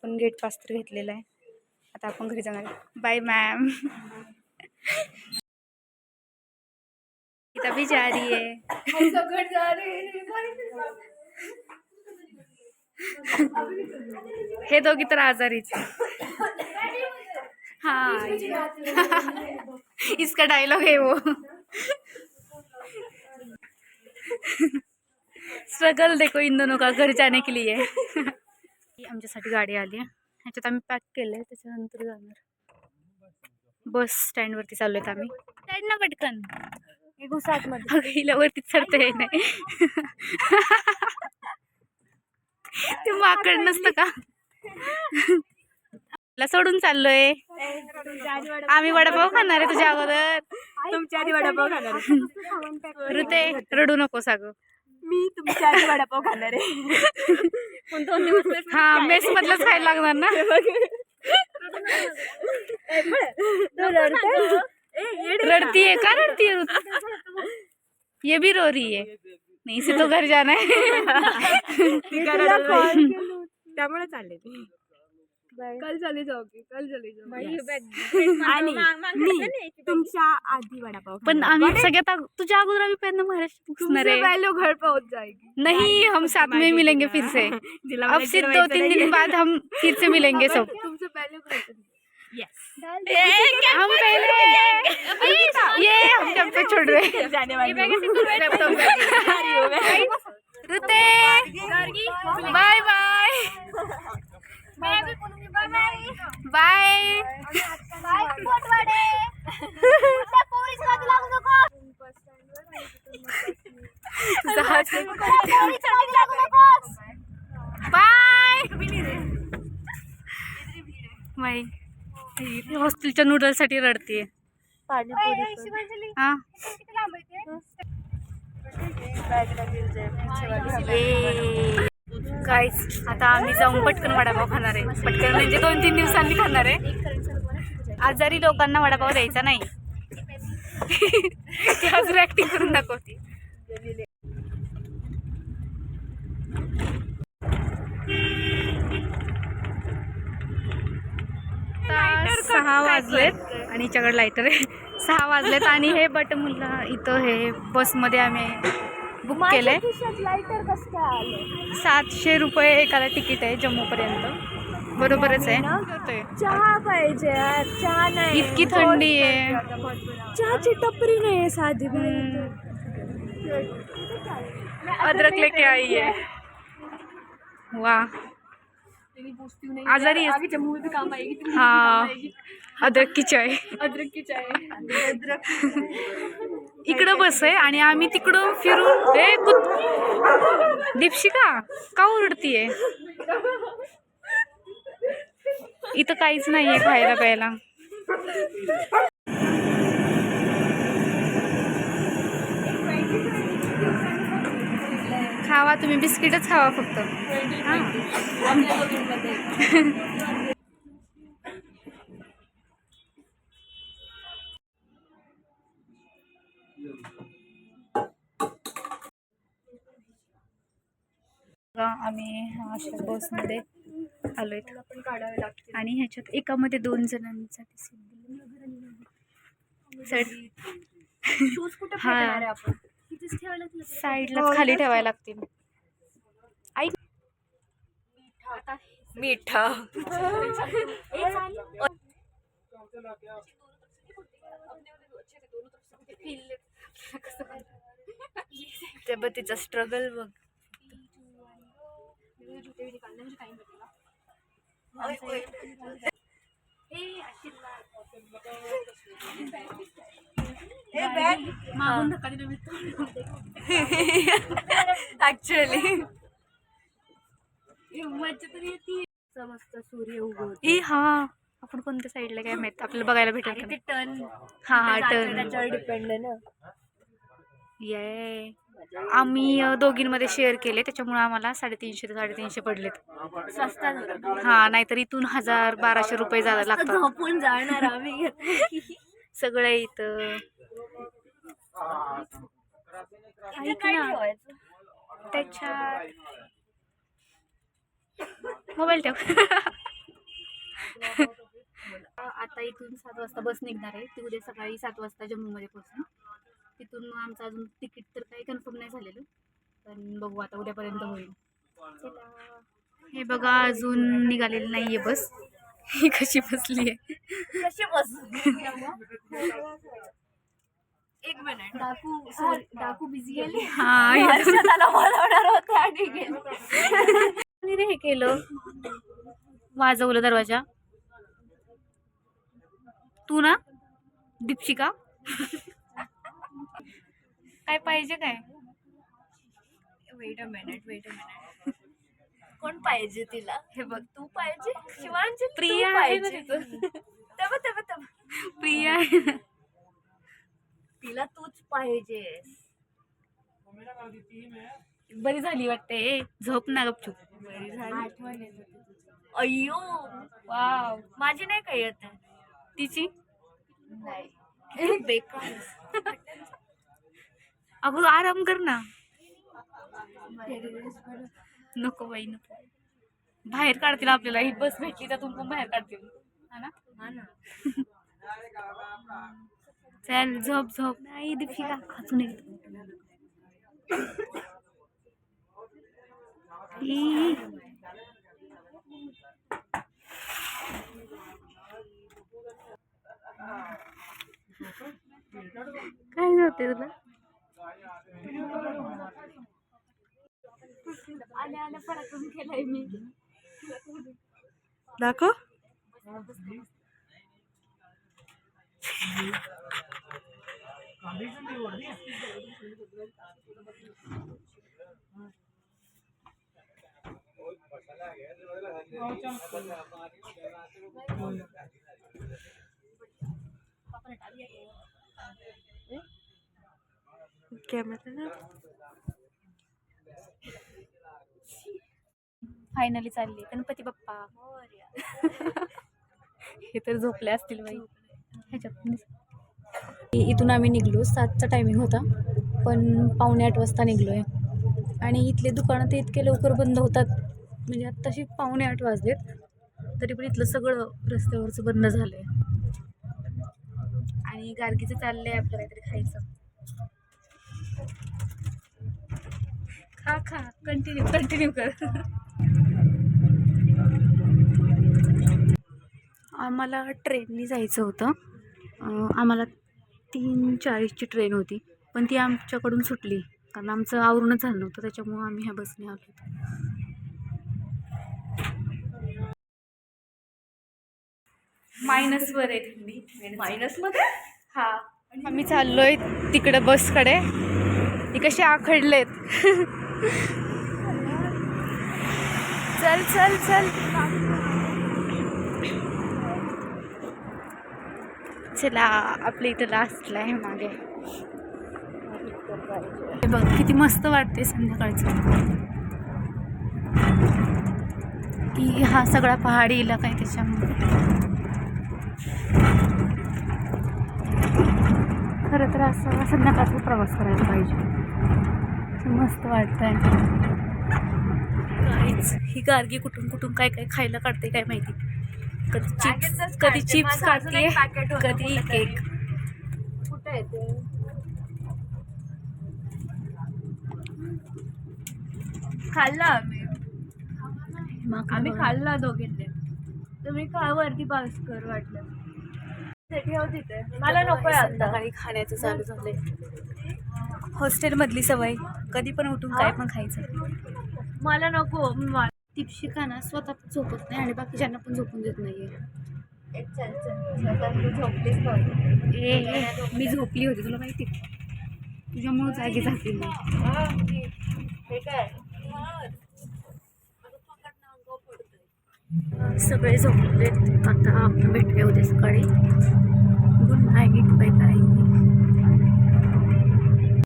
आपण gate pass तर घेतलेला आहे. आता आपण घरी जाणार. Bye ma'am. गीता भी जा रही है. हम सब घर जा रहे हैं. हे दोघी तर आजारीच. हाँ इसका डायलॉग है वो. स्ट्रगल देखो इन दोनों का घर जाने के लिए. आमच्यासाठी गाडी आली आहे. ह्याच्यात आम्ही पॅक केलंय. त्याच्यानंतर जाणार. बस स्टँड वरती चाललोय आम्ही. स्टँड ना पटकन घुसात मध्ये हिला वरती चढता येत नाही. ते माकड नसतं का. सोडून चाललोय. आम्ही वडापाव खाणार आहे तुझ्या अगोदर. तुमच्या आधी वडापाव खाणार आहे. ऋते रडू नकोस अगं. मी तुमच्या आधी वडापाव खाणार आहे. हा मेस मधलंच खायला लागणार ना. रडती है का रडती है. ये भी रो रही है. नहीं इसे तो घर जाना है. त्यामुळे चालले. कल चले जाओगे. कल चले जाओ. आणि मी तुमच्या आधी वडापाव. पण आम्ही सगळ्यात तुझ्या अगोदर आम्ही पहिल्यांदा महाराष्ट्र घुसणार आहे. पहले घर पहुंच जाएगी. नहीं हम साथ में मिलेंगे फिर से. अब सिर्फ 2-3 दिन बाद हम फिर से मिलेंगे सब. तुमसे पहले हम पहले ये हम जब पे छोड़ रहे जाने वाली. रुते बाय बाय बाय. बाय. हॉस्टेलच्या नूडल्स साठी रडतीये. हा गाईज आता आम्ही जाऊन पटकन वडापाव खाणार आहे. पटकन म्हणजे 2-3 दिवसांनी खाणार आहे. आजारी लोकांना वडापाव द्यायचा नाही. ती अजून ऍक्टिंग करून दाखवते. आता 6 वाजलेत आणि हिच्याकडे लायटर आहे. 6 वाजलेत आणि हे बट मुलं इथं हे बसमध्ये आम्ही बुक केलंय. 700 रुपये एकाला तिकीट आहे जम्मूपर्यंत. बरोबरच आहे. चहा पाहिजे. चहा नाही. इतकी थंडी आहे. चहाची टपरी नाही आहे साधी. अदरक लेके आई है. वाह आजारी है. जम्मू में काम आएगी. हाँ अदरक की चाय. अदरक की चाय. इकडं बस आहे आणि आम्ही तिकडून फिरून दीपशिका का ओरडतीये. इथं काहीच नाहीये खायला प्यायला. खावा तुम्ही बिस्किटच खावा फक्त. आम्ही अशा बसमध्ये आलोय आणि ह्याच्यात एकामध्ये 2 जणांसाठी साईडलाच खाली ठेवायला लागतील. ऐक मीठ. ते बघ तिचा स्ट्रगल बघ. ऍक्च्युअली मस्त सूर्य उगवतो. हा आपण कोणत्या साईडला काय माहित आपल्याला बघायला भेटेल. ते टर्न. हा टर्न त्याच्यावर डिपेंड आहे ना. ये आम्ही दोघींमध्ये शेअर केले त्याच्यामुळे आम्हाला 350 ते 350 पडलेत. स्वस्तात. हा नाहीतर इथून 1000-1200 रुपये जायला लागतात. झोपून जाणार आम्ही. सगळं इथं त्याच्यात मोबाईल ठेव. आता इथून 7 वाजता बस निघणार आहे. ती उद्या सकाळी 7 वाजता जम्मूमध्ये पोहोचेल. तिथून मग आमचं अजून तिकीट तर काही कन्फर्म नाही झालेलं, पण बघू आता उद्यापर्यंत होईल. चला. हे बघा अजून निघालेली नाहीये बस. ही कशी बसली आहे. कशी बसू? एक मिनिट. डाकू बिझी गेले. हा हर्षदाला बोलवणार होते आणि गेले. रे हे केलं, वाजवलं दरवाजा. तू ना दीपशिका काय पाहिजे काय? Weight a minute. कोण पाहिजे तिला? हे बघ, तू पाहिजे, शिवांची प्रिया आहे ना तिथं. तेव्हा प्रिया आहे ना. तिला तूच पाहिजे. बरी झाली वाटते. झोप ना गपचूप. आठवण येत होती. अय्यो, वाव. माझी नाही काही येत. तिची नाही बेकार. अगं आराम कर ना. नको बाई नको. बाहेर काढतील आपल्याला. ही बस भेटली तर तुमचं बाहेर काढतील. हा ना. चल झोप. नाही दीपिका खाचून येत. काय होते तुला? आल्या पराक्रम केलाय मी. दाखव. फायनली चालली गणपती बाप्पा. हे तर झोपले असतील बाई ह्याच्यात. इथून आम्ही निघलो. 7चा टायमिंग होता, पण 7:45 वाजता निघलो आहे. आणि इथले दुकानं ते इतके लवकर बंद होतात, म्हणजे आत्ताशी 7:45 वाजलेत तरी पण इथलं सगळं रस्त्यावरचं बंद झालं आहे. आणि गार्गीचं चाललं आहे आपलं काहीतरी खायचं. खा कंटिन्यू कर. आम्हाला ट्रेननी जायचं होतं. आम्हाला 3:40ची ट्रेन होती, पण ती आमच्याकडून सुटली कारण आमचं आवरूनच झालं नव्हतं. त्याच्यामुळं आम्ही ह्या बसने आलो. मायनसवर आहे थंडी. मायनसमध्ये? हा. आम्ही चाललोय तिकडे बसकडे. ती कशी आखडलेत. चल चला. आपल्या इथं लास्टला आहे मागे. हे बघ किती मस्त वाटते संध्याकाळचं. की हा सगळा पहाडी इलाका आहे त्याच्यामुळे. खरं तर असं संध्याकाळचा प्रवास करायला पाहिजे. मस्त वाटतंय. काहीच ही गार्गी कुठून काय खायला काढते काय माहिती. कधी चिप्स खाते, कधी केक. कुठे येते? खाल्ला आम्ही खाल्ला दोघींनी. तुम्ही खा वरती पास कर वाटलं. ठेव तिथे. मला नकोय आता. संध्याकाळी खाण्याचं चालू झालंय. हॉस्टेलमधली सवय, कधी पण उठून काय पण खायचं. मला नको. दीपशिका ना स्वतः झोपत नाही आणि बाकीच्यांना पण झोपून देत नाहीये. झोपलीच मी झोपली होती तुला माहिती. तुझ्यामुळे जागी झाली मी. हे काय सगळे झोपले. आता भेटूया उद्या सकाळी. Good night. Bye bye.